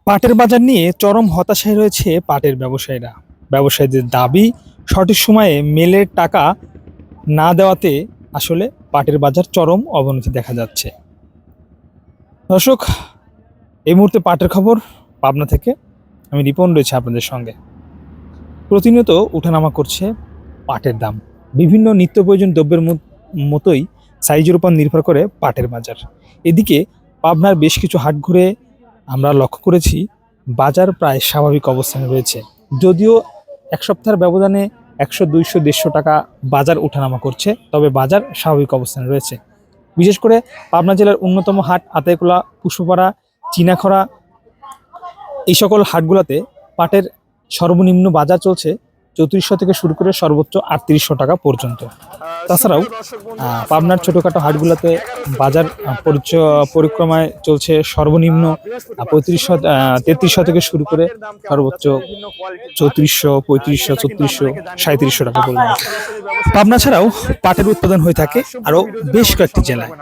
পাটের বাজার নিয়ে চরম হতাশায় রয়েছে পাটের ব্যবসায়ীরা। ব্যবসায়ীদের দাবি, সঠিক সময়ে মেলের টাকা না দেওয়াতে আসলে পাটের বাজার চরম অবনতি দেখা যাচ্ছে। দর্শক, এই মুহূর্তে পাটের খবর পাবনা থেকে আমি রিপন রয়েছে আপনাদের সঙ্গে। প্রতিনিয়ত উঠানামা করছে পাটের দাম। বিভিন্ন নিত্য প্রয়োজন দ্রব্যের মতোই সাইজের উপর নির্ভর করে পাটের বাজার। এদিকে পাবনার বেশ কিছু হাট ঘুরে আমরা লক্ষ্য করেছি বাজার প্রায় স্বাভাবিক অবস্থানে রয়েছে। যদিও এক সপ্তাহের ব্যবধানে 100, 200, 150 টাকা বাজার ওঠানামা করছে, তবে বাজার স্বাভাবিক অবস্থানে রয়েছে। বিশেষ করে পাবনা জেলার অন্যতম হাট আতাইকুলা, পুষ্পপাড়া, চিনাখরা, এই সকল হাটগুলোতে পাটের সর্বনিম্ন বাজার চলছে 3400 থেকে শুরু করে সর্বোচ্চ 3800 টাকা পর্যন্ত। তাছাড়াও পাবনার ছোটোখাটো হাটগুলোতে বাজার পরিক্রমায় চলছে সর্বনিম্ন 3300 থেকে শুরু করে সর্বোচ্চ 3400, 3500, 3600, 3700 টাকা পর্যন্ত। পাবনা ছাড়াও পাটের উৎপাদন হয়ে থাকে আরও বেশ কয়েকটি জেলায়।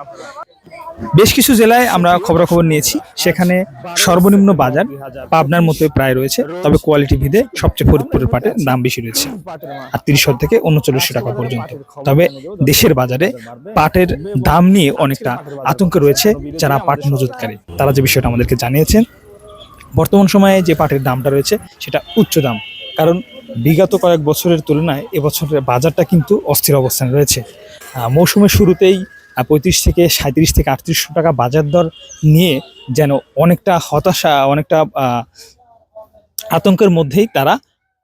বেশ কিছু জেলায় আমরা খবরাখবর নিয়েছি, সেখানে সর্বনিম্ন বাজার পাবনার মতো প্রায় রয়েছে, তবে কোয়ালিটি ভেদে সবচেয়ে ফরিদপুরের পাটের দাম বেশি রয়েছে 3800 থেকে 3900 টাকা পর্যন্ত। তবে দেশের বাজারে পাটের দাম নিয়ে অনেকটা আতঙ্ক রয়েছে যারা পাট মজুতকারী। তারা যে বিষয়টা আমাদেরকে জানিয়েছেন, বর্তমান সময়ে যে পাটের দামটা রয়েছে সেটা উচ্চ দাম, কারণ বিগত কয়েক বছরের তুলনায় এবছরের বাজারটা কিন্তু অস্থির অবস্থানে রয়েছে। মৌসুমের শুরুতেই 35 থেকে 37 থেকে 3800 টাকা বাজার দর নিয়ে যেন অনেকটা হতাশা, অনেকটা আতঙ্কের মধ্যেই তারা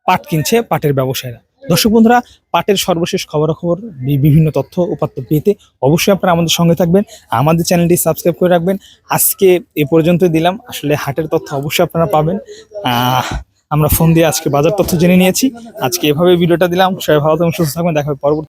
পাট কিনছে পাটের ব্যবসায়ীরা। দর্শক বন্ধুরা, পাটের সর্বশেষ খবরাখবর, বিভিন্ন তথ্য উপাত্ত পেতে অবশ্যই আপনারা আমাদের সঙ্গে থাকবেন, আমাদের চ্যানেলটি সাবস্ক্রাইব করে রাখবেন। আজকে এ পর্যন্তই দিলাম, আসলে হাটের তথ্য অবশ্যই আপনারা পাবেন। আমরা ফোন দিয়ে আজকে বাজার তথ্য জেনে নিয়েছি। আজকে এভাবে ভিডিওটা দিলাম। সবাই ভালো থাকবেন, সুস্থ থাকবেন, দেখা হবে পরবর্তী